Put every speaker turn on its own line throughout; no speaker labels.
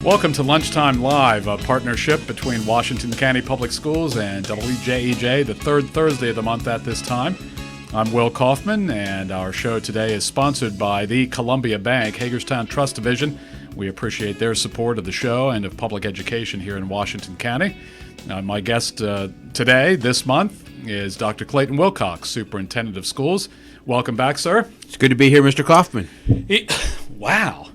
Welcome to Lunchtime Live, a partnership between Washington County Public Schools and WJEJ, the third Thursday of the month at this time. I'm Will Kaufman, and our show today is sponsored by the Columbia Bank, Hagerstown Trust Division. We appreciate their support of the show and of public education here in Washington County. My guest today, this month, is Dr. Clayton Wilcox, Superintendent of Schools. Welcome back, sir.
It's good to be here, Mr. Kaufman.
Wow.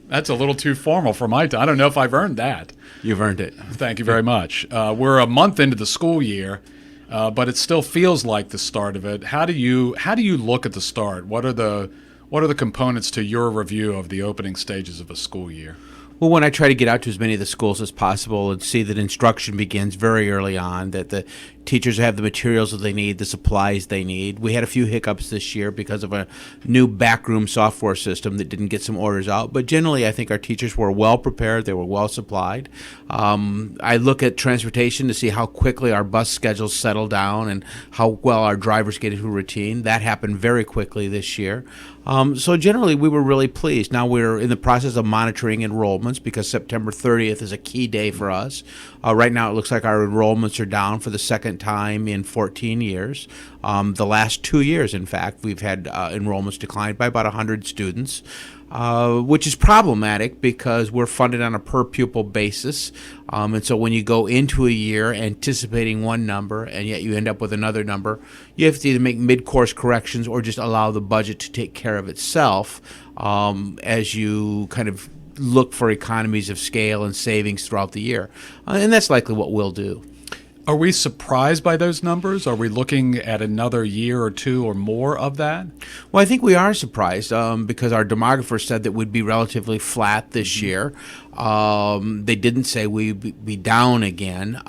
That's a little too formal for my time. I don't know if I've earned that.
You've earned it.
Thank you very much. We're a month into the school year, but it still feels like the start of it. How do you look at the start? What are the components to your review of the opening stages of a school year?
Well, when I try to get out to as many of the schools as possible and see that instruction begins very early on, that the teachers have the materials that they need, the supplies they need. We had a few hiccups this year because of a new backroom software system that didn't get some orders out. But generally, I think our teachers were well prepared. They were well supplied. I look at transportation to see how quickly our bus schedules settle down and how well our drivers get into routine. That happened very quickly this year. So generally, we were really pleased. Now we're in the process of monitoring enrollments because September 30th is a key day for us. Right now, it looks like our enrollments are down for the second time in 14 years. The last 2 years, in fact, we've had enrollments decline by about 100 students, which is problematic because we're funded on a per-pupil basis. And so when you go into a year anticipating one number and yet you end up with another number, you have to either make mid-course corrections or just allow the budget to take care of itself as you kind of look for economies of scale and savings throughout the year. And that's likely what we'll do.
Are we surprised by those numbers? Are we looking at another year or two or more of that?
Well, I think we are surprised because our demographers said that we'd be relatively flat this year. They didn't say we'd be down again.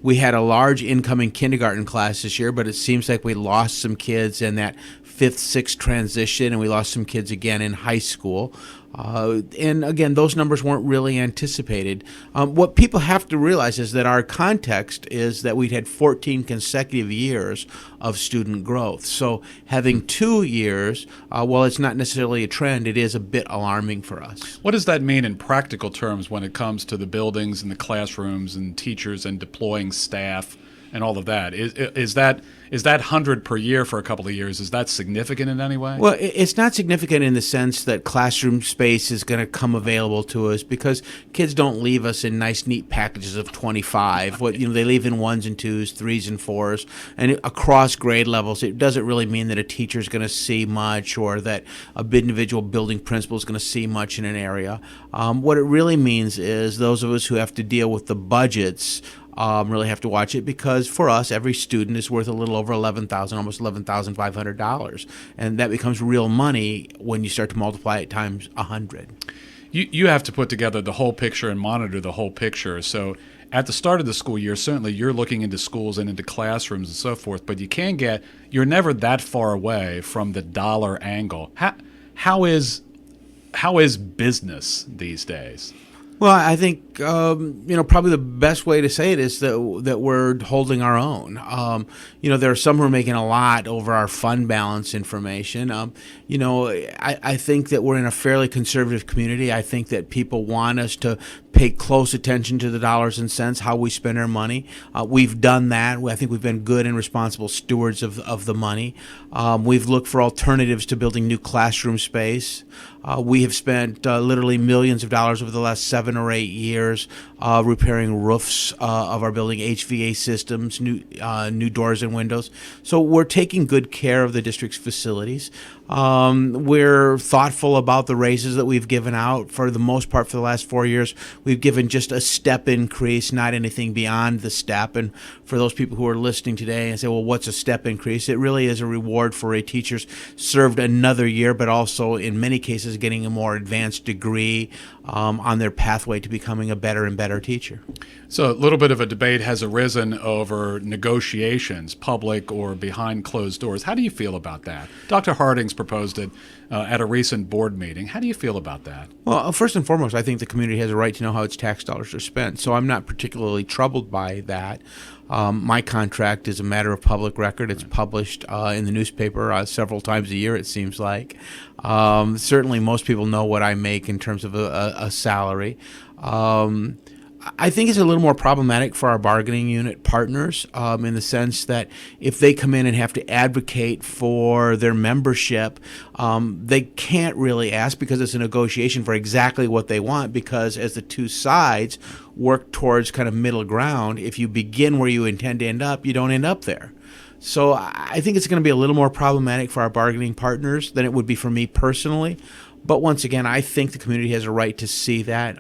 We had a large incoming kindergarten class this year, but it seems like we lost some kids in that 5th, 6th transition, and we lost some kids again in high school. And again, those numbers weren't really anticipated. What people have to realize is that our context is that we'd had 14 consecutive years of student growth. So having 2 years, while it's not necessarily a trend, it is a bit alarming for us.
What does that mean in practical terms when it comes to the buildings and the classrooms and teachers and deploying staff and all of that? Is that 100 per year for a couple of years, is that significant in any way?
Well, it's not significant in the sense that classroom space is going to come available to us because kids don't leave us in nice, neat packages of 25. They leave in 1s and 2s, 3s and 4s, and across grade levels. It doesn't really mean that a teacher is going to see much or that an individual building principal is going to see much in an area. What it really means is those of us who have to deal with the budgets really have to watch it because for us, every student is worth a little over $11,000, almost $11,500. And that becomes real money when you start to multiply it times 100.
You have to put together the whole picture and monitor the whole picture. So at the start of the school year, certainly you're looking into schools and into classrooms and so forth, but you're never that far away from the dollar angle. How is business these days?
Well, I think probably the best way to say it is that we're holding our own. There are some who are making a lot over our fund balance information. I think that we're in a fairly conservative community. I think that people want us to pay close attention to the dollars and cents, how we spend our money. We've done that. I think we've been good and responsible stewards of the money. We've looked for alternatives to building new classroom space. We have spent literally millions of dollars over the last 7 or 8 years repairing roofs of our building, HVAC systems, new doors and windows. So we're taking good care of the district's facilities. We're thoughtful about the raises that we've given out. For the most part, for the last 4 years, we've given just a step increase, not anything beyond the step. And for those people who are listening today and say, well, what's a step increase? It really is a reward for a teacher's served another year, but also in many cases getting a more advanced degree on their pathway to becoming a better and better teacher.
So a little bit of a debate has arisen over negotiations, public or behind closed doors. How do you feel about that? Dr. Harding's proposed it at a recent board meeting. How do you feel about that?
Well, first and foremost, I think the community has a right to know how its tax dollars are spent, so I'm not particularly troubled by that. My contract is a matter of public record. It's published in the newspaper several times a year, it seems like. Certainly most people know what I make in terms of a salary. I think it's a little more problematic for our bargaining unit partners in the sense that if they come in and have to advocate for their membership, they can't really ask because it's a negotiation for exactly what they want, because as the two sides work towards kind of middle ground, if you begin where you intend to end up, you don't end up there. So I think it's going to be a little more problematic for our bargaining partners than it would be for me personally. But once again, I think the community has a right to see that.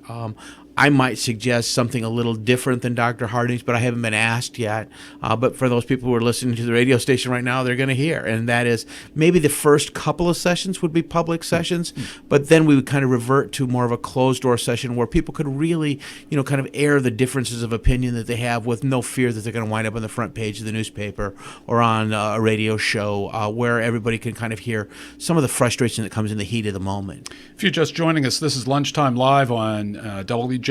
I might suggest something a little different than Dr. Harding's, but I haven't been asked yet. But for those people who are listening to the radio station right now, they're going to hear. And that is maybe the first couple of sessions would be public sessions, but then we would kind of revert to more of a closed-door session where people could really, kind of air the differences of opinion that they have with no fear that they're going to wind up on the front page of the newspaper or on a radio show where everybody can kind of hear some of the frustration that comes in the heat of the moment.
If you're just joining us, this is Lunchtime Live on WJEJ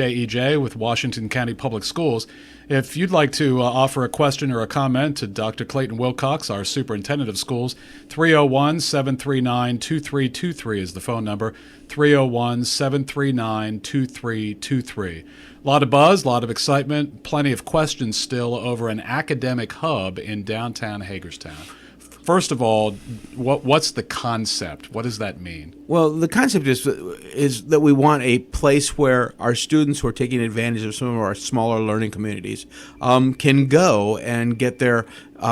with Washington County Public Schools. If you'd like to offer a question or a comment to Dr. Clayton Wilcox, our Superintendent of Schools, 301-739-2323 is the phone number, 301-739-2323. A lot of buzz, a lot of excitement, plenty of questions still over an academic hub in downtown Hagerstown. First of all, what's the concept? What does that mean?
Well, the concept is that we want a place where our students who are taking advantage of some of our smaller learning communities can go and get their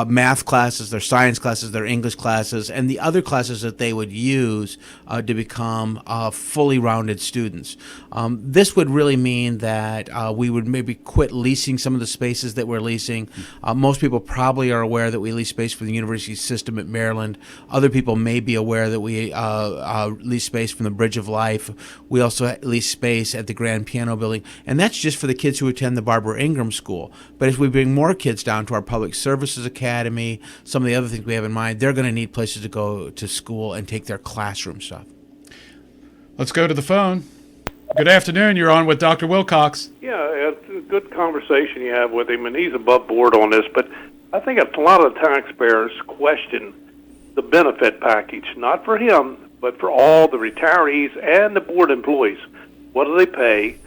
math classes, their science classes, their English classes, and the other classes that they would use to become fully rounded students. This would really mean that we would maybe quit leasing some of the spaces that we're leasing. Most people probably are aware that we lease space for the university system at Maryland. Other people may be aware that we lease space from the Bridge of Life. We also lease space at the Grand Piano Building, and that's just for the kids who attend the Barbara Ingram School. But if we bring more kids down to our Public Services Academy, some of the other things we have in mind, they're going to need places to go to school and take their classroom stuff.
Let's go to the phone. Good afternoon. You're on with Dr. Wilcox.
Yeah, it's a good conversation you have with him, and he's above board on this. But I think a lot of taxpayers question the benefit package, not for him, but for all the retirees and the board employees. What do they pay?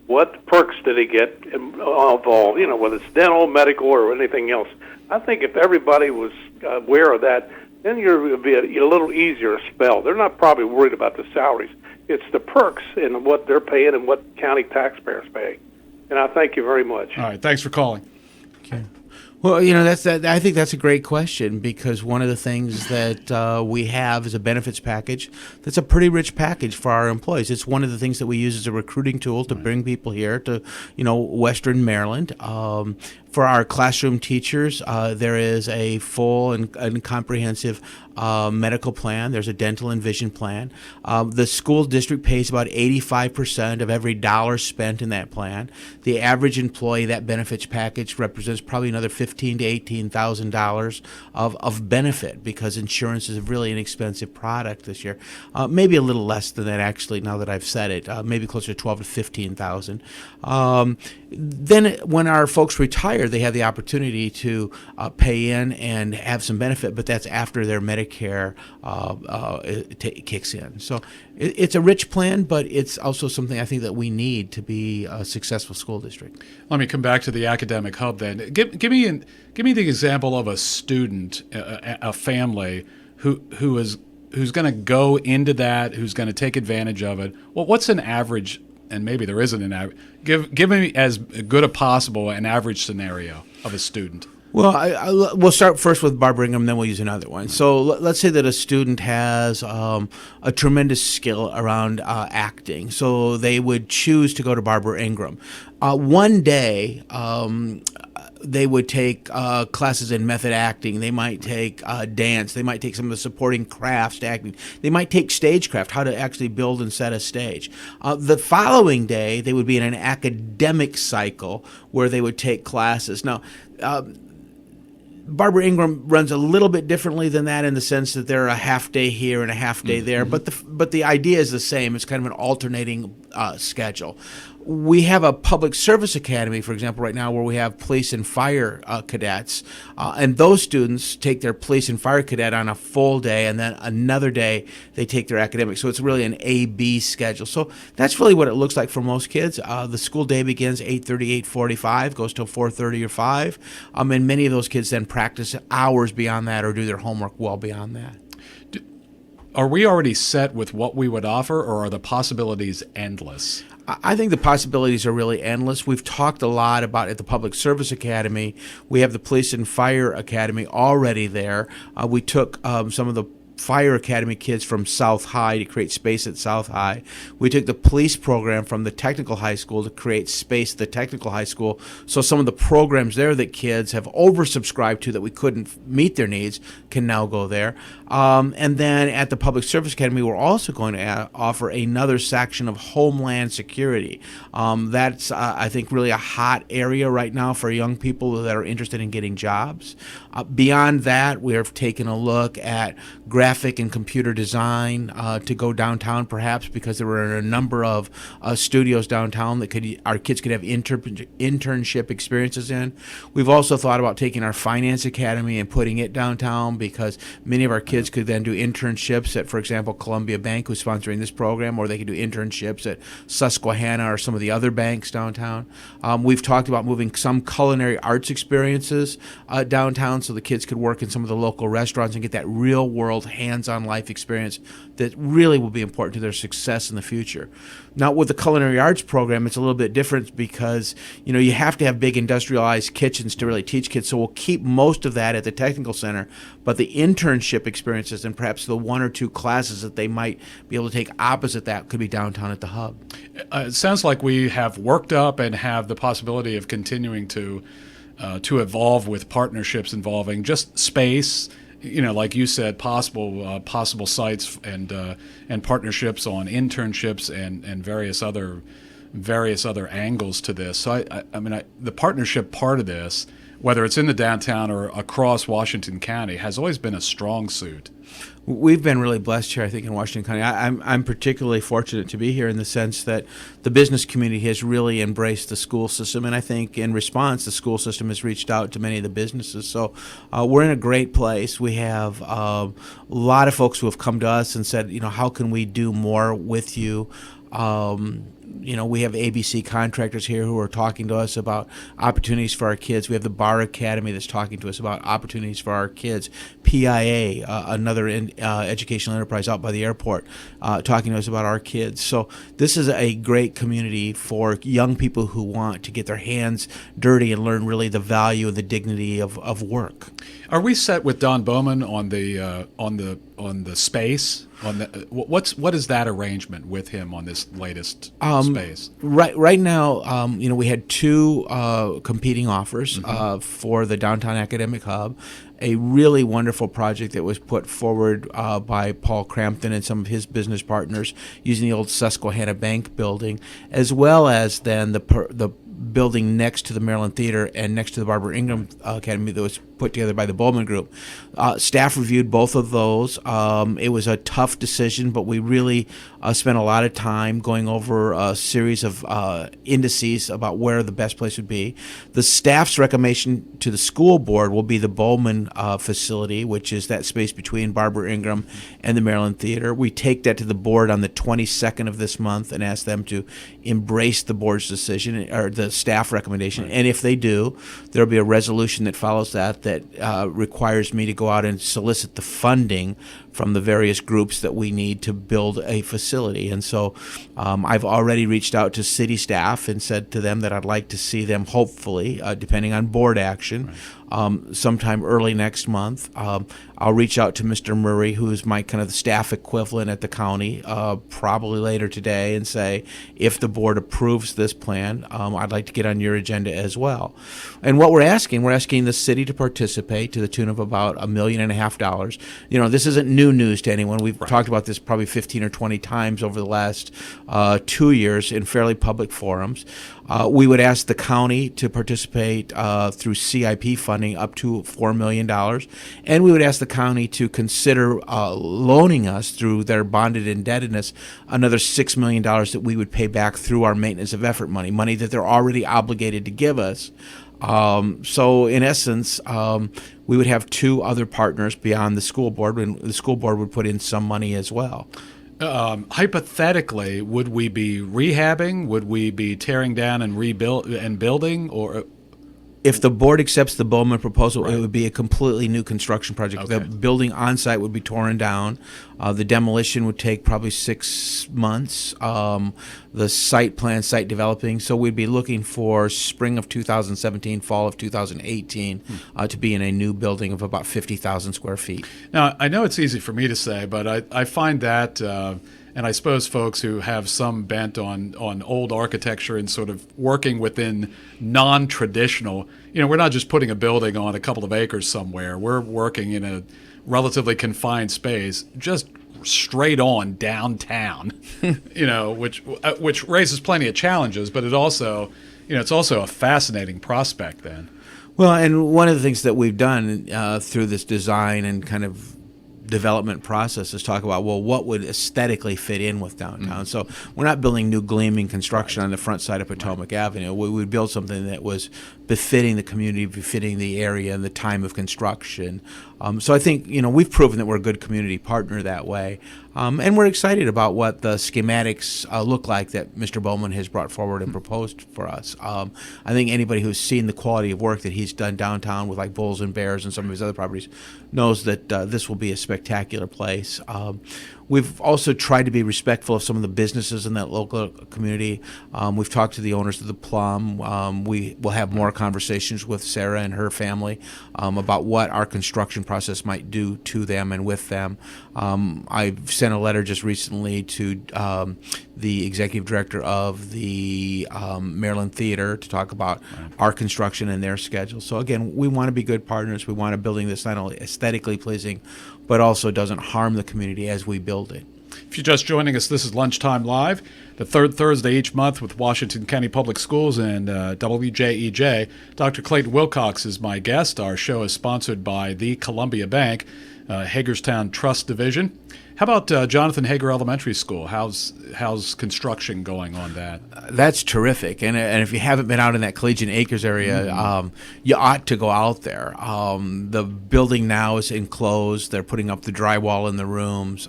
What perks do they get involved, whether it's dental, medical, or anything else? I think if everybody was aware of that, then you're going to be a little easier to spell. They're not probably worried about the salaries. It's the perks and what they're paying and what county taxpayers pay. And I thank you very much.
All right. Thanks for calling.
Okay. Well, I think that's a great question, because one of the things that we have is a benefits package that's a pretty rich package for our employees. It's one of the things that we use as a recruiting tool to bring people here to, Western Maryland. For our classroom teachers, there is a full and comprehensive medical plan. There's a dental and vision plan. The school district pays about 85% of every dollar spent in that plan. The average employee, that benefits package represents probably another $15,000 to $18,000 of benefit, because insurance is really an expensive product this year. Maybe a little less than that, actually, now that I've said it. Maybe closer to $12,000 to $15,000. Then when our folks retire, they have the opportunity to pay in and have some benefit, but that's after their Medicare kicks in. So it's a rich plan, but it's also something I think that we need to be a successful school district.
Let me come back to the academic hub then. Give me the example of a student, a family who's going to go into that, who's going to take advantage of it. Well, what's an average? And maybe there isn't an average. Give me as good a possible an average scenario of a student.
Well, we'll start first with Barbara Ingram, then we'll use another one. So let's say that a student has a tremendous skill around acting. So they would choose to go to Barbara Ingram. One day, they would take classes in method acting. They might take dance. They might take some of the supporting crafts to acting. They might take stagecraft, how to actually build and set a stage. The following day, they would be in an academic cycle where they would take classes. Now, Barbara Ingram runs a little bit differently than that, in the sense that they're a half day here and a half day there, but the idea is the same. It's kind of an alternating schedule. We have a public service academy, for example, right now where we have police and fire cadets, and those students take their police and fire cadet on a full day, and then another day they take their academic. So it's really an A-B schedule. So that's really what it looks like for most kids. The school day begins 8:30, 8:45, goes till 4:30 or 5, and many of those kids then practice hours beyond that or do their homework well beyond that.
Are we already set with what we would offer, or are the possibilities endless?
I think the possibilities are really endless. We've talked a lot about at the Public Service Academy. We have the Police and Fire Academy already there. We took some of the Fire Academy kids from South High to create space at South High. We took the police program from the technical high school to create space at the technical high school. So some of the programs there that kids have oversubscribed to that we couldn't meet their needs can now go there. And then at the Public Service Academy, we're also going to offer another section of Homeland Security. That's, I think, really a hot area right now for young people that are interested in getting jobs. Beyond that, we have taken a look at graphic and computer design to go downtown, perhaps, because there were a number of studios downtown that our kids could have internship experiences in. We've also thought about taking our Finance Academy and putting it downtown, because many of our kids could then do internships at, for example, Columbia Bank, who's sponsoring this program, or they could do internships at Susquehanna or some of the other banks downtown. We've talked about moving some culinary arts experiences downtown so the kids could work in some of the local restaurants and get that real-world hands-on life experience that really will be important to their success in the future. Now, with the culinary arts program, it's a little bit different because, you have to have big industrialized kitchens to really teach kids. So we'll keep most of that at the technical center, but the internship experiences and perhaps the one or two classes that they might be able to take opposite that could be downtown at the hub.
It sounds like we have worked up and have the possibility of continuing to evolve with partnerships involving just space. Like you said, possible sites and partnerships on internships and various other angles to this. So the partnership part of this, whether it's in the downtown or across Washington County, has always been a strong suit.
We've been really blessed here, I think, in Washington County. I'm particularly fortunate to be here in the sense that the business community has really embraced the school system, and I think in response, the school system has reached out to many of the businesses. So we're in a great place. We have a lot of folks who have come to us and said, how can we do more with you? We have ABC contractors here who are talking to us about opportunities for our kids. We have the Bar Academy that's talking to us about opportunities for our kids. PIA, another educational enterprise out by the airport, talking to us about our kids. So this is a great community for young people who want to get their hands dirty and learn really the value and the dignity of work.
Are we set with Don Bowman on the space? What is that arrangement with him on this latest space?
Right now, we had two competing offers for the Downtown Academic Hub. A really wonderful project that was put forward by Paul Crampton and some of his business partners using the old Susquehanna Bank building, as well as then the building next to the Maryland Theater and next to the Barbara Ingram Academy that was put together by the Bowman Group. Staff reviewed both of those. It was a tough decision, but we really spent a lot of time going over a series of indices about where the best place would be. The staff's recommendation to the school board will be the Bowman facility, which is that space between Barbara Ingram and the Maryland Theater. We take that to the board on the 22nd of this month and ask them to embrace the board's decision or the staff recommendation. And if they do, there'll be a resolution that follows that requires me to go out and solicit the funding from the various groups that we need to build a facility. And so I've already reached out to city staff and said to them that I'd like to see them, hopefully, depending on board action, sometime early next month. I'll reach out to Mr. Murray, who's my kind of staff equivalent at the county, probably later today, and say, if the board approves this plan, I'd like to get on your agenda as well. And what we're asking the city to participate to the tune of about $1.5 million. This isn't new news to anyone. We've talked about this probably 15 or 20 times over the last 2 years in fairly public forums. We would ask the county to participate through CIP funding funding up to $4 million. And we would ask the county to consider loaning us through their bonded indebtedness another $6 million that we would pay back through our maintenance of effort money that they're already obligated to give us. So in essence, we would have two other partners beyond the school board, and the school board would put in some money as well.
Hypothetically, would we be rehabbing? Would we be tearing down and building? Or
if the board accepts the Bowman proposal,
Right.
It would be a completely new construction project.
Okay.
The building on site would be torn down. The demolition would take probably 6 months. The site developing. So we'd be looking for spring of 2017, fall of 2018 to be in a new building of about 50,000 square feet.
Now, I know it's easy for me to say, but I find that, and I suppose folks who have some bent on old architecture and sort of working within non-traditional, we're not just putting a building on a couple of acres somewhere. We're working in a relatively confined space, just straight on downtown, which raises plenty of challenges, but it also, it's also a fascinating prospect then.
Well, and one of the things that we've done through this design and kind of development process is talk about, well, what would aesthetically fit in with downtown. So we're not building new gleaming construction on the front side of Potomac Avenue. We would build something that was befitting the community, befitting the area and the time of construction. So I think, we've proven that we're a good community partner that way. And we're excited about what the schematics look like that Mr. Bowman has brought forward and proposed for us. I think anybody who's seen the quality of work that he's done downtown with like Bulls and Bears and some of his other properties knows that this will be a spectacular place. We've also tried to be respectful of some of the businesses in that local community. We've talked to the owners of the Plum. We will have more conversations with Sarah and her family about what our construction process might do to them and with them. I've sent a letter just recently to the executive director of the Maryland Theater to talk about our construction and their schedule. So again, we want to be good partners. We want a building that's not only aesthetically pleasing, but also doesn't harm the community as we build it.
If you're just joining us, this is Lunchtime Live, the third Thursday each month with Washington County Public Schools and WJEJ. Dr. Clayton Wilcox is my guest. Our show is sponsored by the Columbia Bank, Hagerstown Trust Division. How about Jonathan Hagar Elementary School? How's construction going on that?
That's terrific. And if you haven't been out in that Collegiate Acres area, you ought to go out there. The building now is enclosed. They're putting up the drywall in the rooms.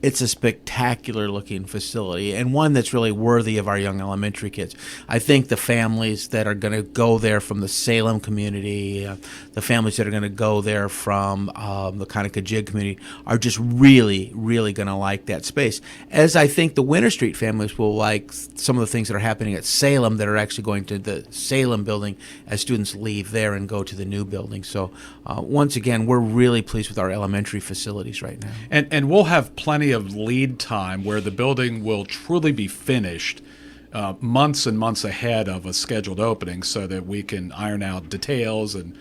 It's a spectacular looking facility and one that's really worthy of our young elementary kids. I think the families that are going to go there from the Salem community, the families that are going to go there from the Konica Jig community are just really, really going to like that space. As I think the Winter Street families will like some of the things that are happening at Salem that are actually going to the Salem building as students leave there and go to the new building. So once again, we're really pleased with our elementary facilities right now.
And we'll have plenty of lead time where the building will truly be finished months and months ahead of a scheduled opening so that we can iron out details and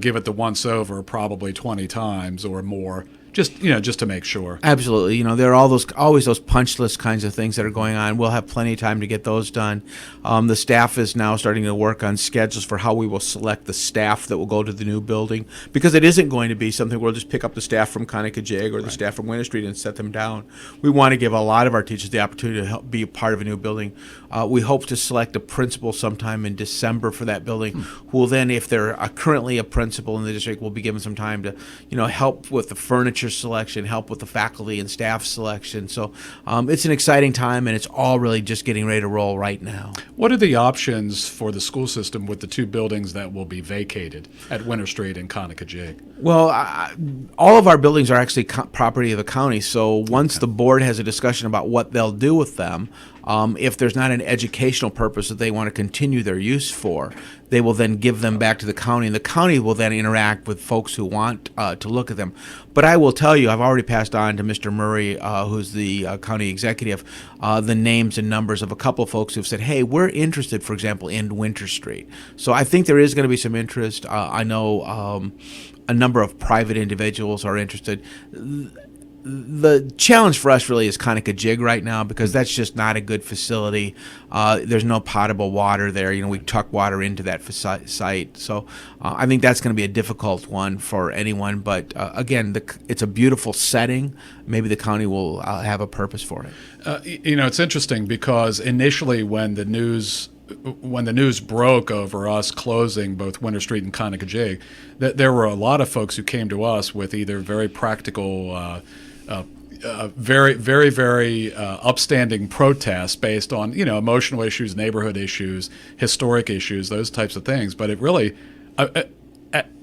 give it the once over probably 20 times or more just to make sure.
Absolutely. There are always those punch list kinds of things that are going on. We'll have plenty of time to get those done. The staff is now starting to work on schedules for how we will select the staff that will go to the new building, because it isn't going to be something where we'll just pick up the staff from Konica Jig or the staff from Winter Street and set them down. We want to give a lot of our teachers the opportunity to help be a part of a new building. We hope to select a principal sometime in December for that building, who will then, if they're currently a principal in the district, will be given some time to help with the furniture selection, help with the faculty and staff selection. So it's an exciting time, and it's all really just getting ready to roll right now.
What are the options for the school system with the two buildings that will be vacated at Winter Street and Konica Jig?
Well, all of our buildings are actually property of the county, so once the board has a discussion about what they'll do with them, if there's not an educational purpose that they want to continue their use for, they will then give them back to the county, and the county will then interact with folks who want to look at them. But I will tell you, I've already passed on to Mr. Murray, who's the county executive, the names and numbers of a couple of folks who've said, hey, we're interested, for example, in Winter Street. So I think there is going to be some interest. I know a number of private individuals are interested. the challenge for us really is Konica Jig right now, because that's just not a good facility. There's no potable water there. We truck water into that site. So I think that's going to be a difficult one for anyone. But again, it's a beautiful setting. Maybe the county will have a purpose for it.
It's interesting because initially when the news broke over us closing both Winter Street and Konica Jig, there were a lot of folks who came to us with either very practical, very, very, very upstanding protests based on emotional issues, neighborhood issues, historic issues, those types of things. But it really,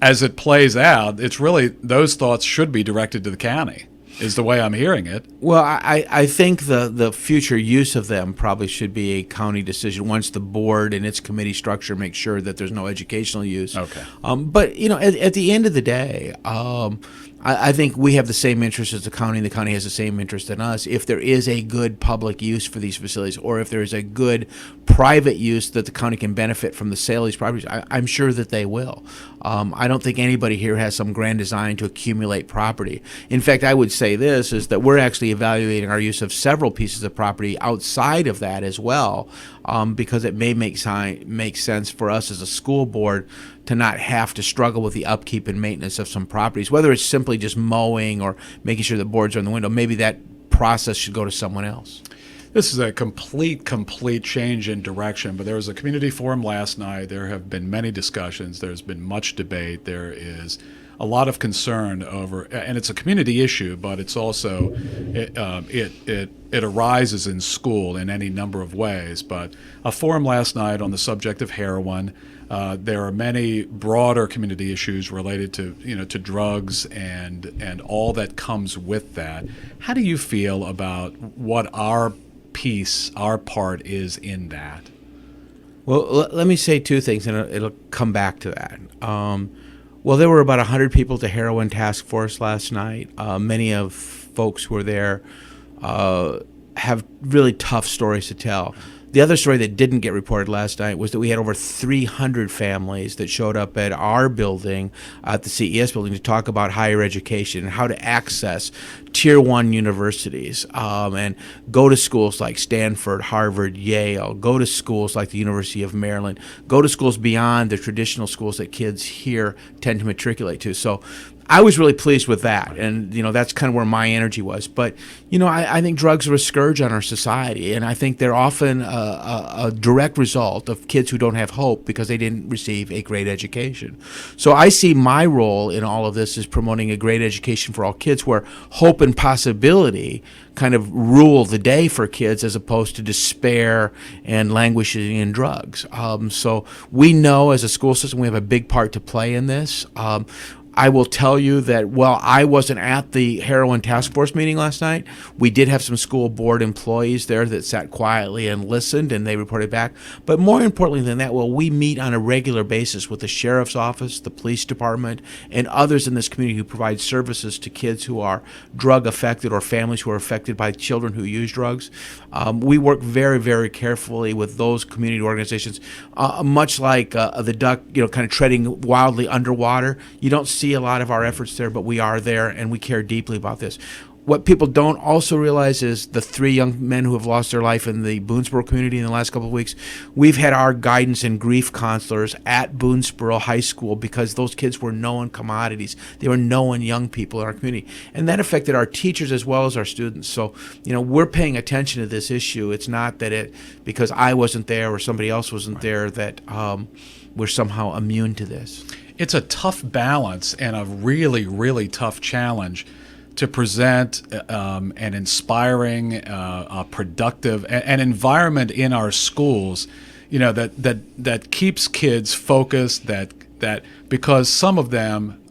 as it plays out, it's really those thoughts should be directed to the county, is the way I'm hearing it.
Well, I think the future use of them probably should be a county decision once the board and its committee structure make sure that there's no educational use.
Okay.
But, at the end of the day, I think we have the same interest as the county, and the county has the same interest in us. If there is a good public use for these facilities, or if there is a good private use that the county can benefit from the sale of these properties, I'm sure that they will. I don't think anybody here has some grand design to accumulate property. In fact, I would say this, is that we're actually evaluating our use of several pieces of property outside of that as well, because it may make sense for us as a school board to not have to struggle with the upkeep and maintenance of some properties, whether it's simply just mowing or making sure the boards are in the window. Maybe that process should go to someone else.
This is a complete change in direction, but there was a community forum last night. There have been many discussions. There's been much debate. There is a lot of concern over, and it's a community issue, but it's also, it arises in school in any number of ways. But a forum last night on the subject of heroin. There are many broader community issues related to to drugs and all that comes with that. How do you feel about what our part is in that?
Well, let me say two things, and it'll come back to that. Well, there were about 100 people at the Heroin Task Force last night. Many of folks who were there have really tough stories to tell. The other story that didn't get reported last night was that we had over 300 families that showed up at our building, at the CES building, to talk about higher education and how to access Tier 1 universities and go to schools like Stanford, Harvard, Yale, go to schools like the University of Maryland, go to schools beyond the traditional schools that kids here tend to matriculate to. So I was really pleased with that, and that's kind of where my energy was. But I think drugs are a scourge on our society, and I think they're often a direct result of kids who don't have hope because they didn't receive a great education. So I see my role in all of this as promoting a great education for all kids, where hope and possibility kind of rule the day for kids, as opposed to despair and languishing in drugs. So we know as a school system we have a big part to play in this. I will tell you that while I wasn't at the Heroin Task Force meeting last night, we did have some school board employees there that sat quietly and listened, and they reported back. But more importantly than that, we meet on a regular basis with the sheriff's office, the police department, and others in this community who provide services to kids who are drug affected or families who are affected by children who use drugs. We work very, very carefully with those community organizations, much like the duck, kind of treading wildly underwater. You don't see a lot of our efforts there, but we are there, and we care deeply about this. What people don't also realize is the 3 young men who have lost their life in the Boonesboro community in the last couple of weeks. We've had our guidance and grief counselors at Boonesboro High School because those kids were known commodities. They were known young people in our community. And that affected our teachers as well as our students. So, we're paying attention to this issue. It's not that because I wasn't there or somebody else wasn't there, that we're somehow immune to this.
It's a tough balance and a really, really tough challenge to present an inspiring, productive, an environment in our schools, that keeps kids focused. That because some of them,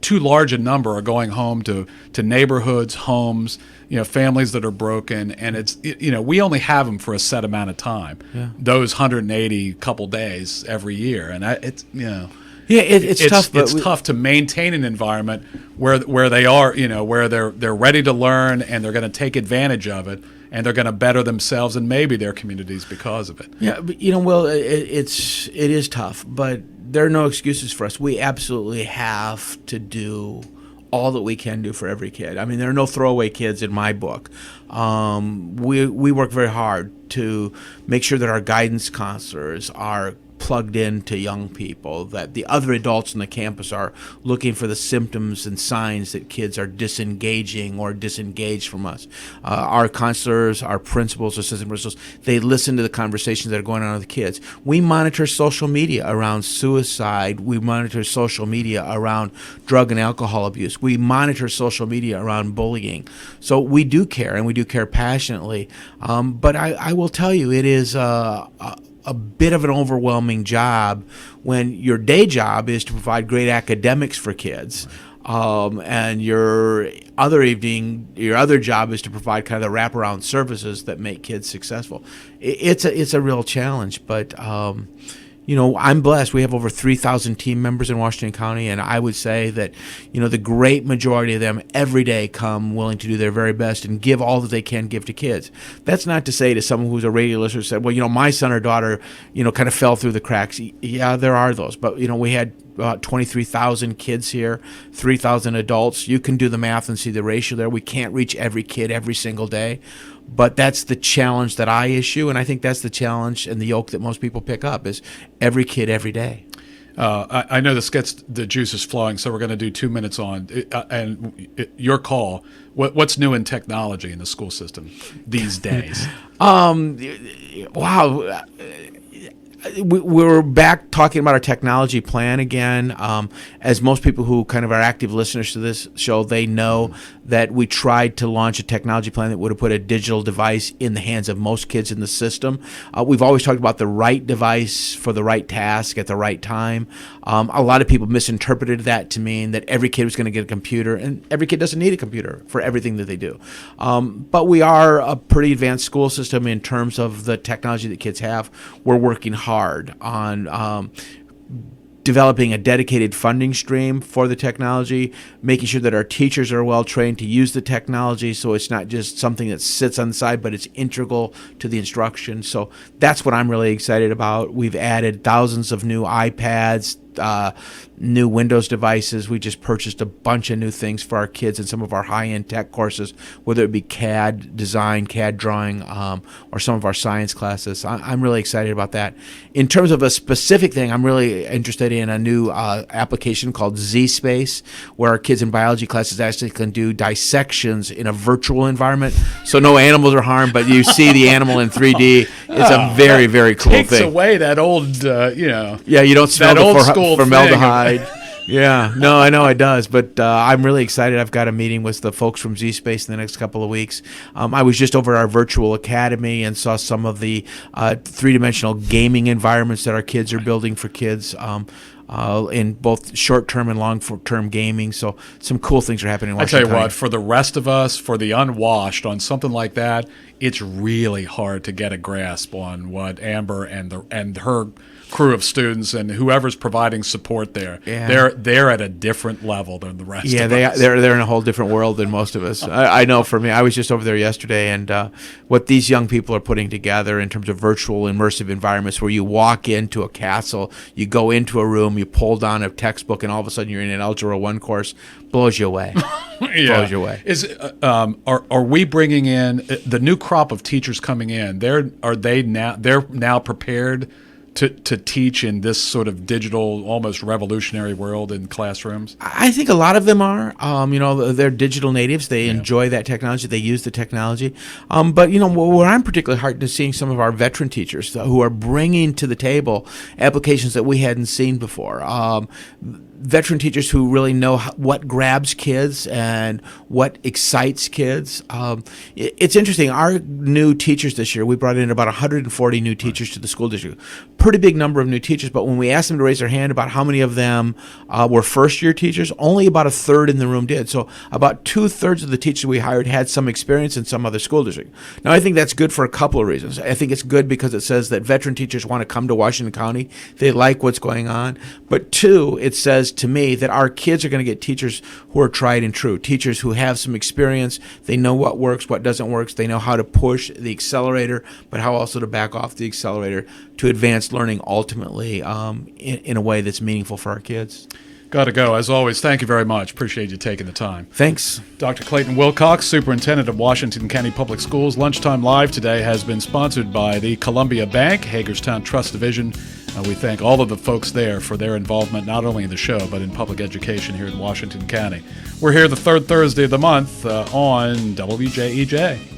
too large a number, are going home to neighborhoods, homes, families that are broken, and it's we only have them for a set amount of time. Yeah. Those 180 couple days every year, and it's tough. It's tough to maintain an environment where they are, where they're ready to learn and they're going to take advantage of it, and they're going to better themselves and maybe their communities because of it.
Yeah, but it is tough, but there are no excuses for us. We absolutely have to do all that we can do for every kid. I mean, there are no throwaway kids in my book. We work very hard to make sure that our guidance counselors are plugged into young people, that the other adults on the campus are looking for the symptoms and signs that kids are disengaging or disengaged from us. Our counselors, our principals, assistant principals, they listen to the conversations that are going on with the kids. We monitor social media around suicide. We monitor social media around drug and alcohol abuse. We monitor social media around bullying. So we do care, and we do care passionately. But I will tell you, it is a bit of an overwhelming job when your day job is to provide great academics for kids, and your other job is to provide kind of the wraparound services that make kids successful. It's a real challenge, but I'm blessed. We have over 3,000 team members in Washington County, and I would say that, the great majority of them every day come willing to do their very best and give all that they can give to kids. That's not to say to someone who's a radio listener said, well, my son or daughter, kind of fell through the cracks. Yeah, there are those. But, we had about 23,000 kids here, 3,000 adults. You can do the math and see the ratio there. We can't reach every kid every single day. But that's the challenge that I issue, and I think that's the challenge and the yoke that most people pick up is every kid every day.
I know this gets the juices flowing, so we're going to do 2 minutes on. Your call. What's new in technology in the school system these days?
Wow. We're back talking about our technology plan again. As most people who kind of are active listeners to this show, they know that we tried to launch a technology plan that would have put a digital device in the hands of most kids in the system. We've always talked about the right device for the right task at the right time. A lot of people misinterpreted that to mean that every kid was going to get a computer, and every kid doesn't need a computer for everything that they do. But we are a pretty advanced school system in terms of the technology that kids have. We're working hard on developing a dedicated funding stream for the technology, making sure that our teachers are well trained to use the technology so it's not just something that sits on the side, but it's integral to the instruction. So that's what I'm really excited about. We've added thousands of new iPads, new Windows devices. We just purchased a bunch of new things for our kids in some of our high-end tech courses, whether it be CAD design, CAD drawing, or some of our science classes. I'm really excited about that. In terms of a specific thing, I'm really interested in a new application called Z-Space, where our kids in biology classes actually can do dissections in a virtual environment. So no animals are harmed, but you see the animal in 3D. It's a very, very cool thing.
Takes away that old,
Yeah, you don't smell
that old school
formaldehyde. Yeah, no, I know it does, but I'm really excited. I've got a meeting with the folks from Z-Space in the next couple of weeks. I was just over at our virtual academy and saw some of the three-dimensional gaming environments that our kids are building for kids in both short-term and long-term gaming. So some cool things are happening in Washington.
I tell you what, for the rest of us, for the unwashed, on something like that, it's really hard to get a grasp on what Amber and her crew of students and whoever's providing support there. Yeah. They're at a different level than the rest of us.
Yeah, they're in a whole different world than most of us. I know for me, I was just over there yesterday, and what these young people are putting together in terms of virtual immersive environments where you walk into a castle, you go into a room, you pull down a textbook, and all of a sudden you're in an Algebra 1 course, blows you away.
Yeah.
Blows you away.
Are we bringing in the new crop of teachers coming in? They're now prepared to teach in this sort of digital, almost revolutionary world in classrooms?
I think a lot of them are. They're digital natives. They enjoy that technology. They use the technology. But where I'm particularly heartened is seeing some of our veteran teachers who are bringing to the table applications that we hadn't seen before. Veteran teachers who really know what grabs kids and what excites kids. It's interesting. Our new teachers this year, we brought in about 140 new teachers to the school district. Pretty big number of new teachers, but when we asked them to raise their hand about how many of them were first-year teachers, only about a third in the room did. So about 2/3 of the teachers we hired had some experience in some other school district. Now, I think that's good for a couple of reasons. I think it's good because it says that veteran teachers want to come to Washington County. They like what's going on. But two, it says to me that our kids are going to get teachers who are tried and true, teachers who have some experience. They know what works, what doesn't work. They know how to push the accelerator, but how also to back off the accelerator to advance learning ultimately in a way that's meaningful for our kids.
Got to go. As always, thank you very much. Appreciate you taking the time.
Thanks.
Dr. Clayton Wilcox, Superintendent of Washington County Public Schools. Lunchtime Live today has been sponsored by the Columbia Bank, Hagerstown Trust Division. We thank all of the folks there for their involvement, not only in the show, but in public education here in Washington County. We're here the third Thursday of the month on WJEJ.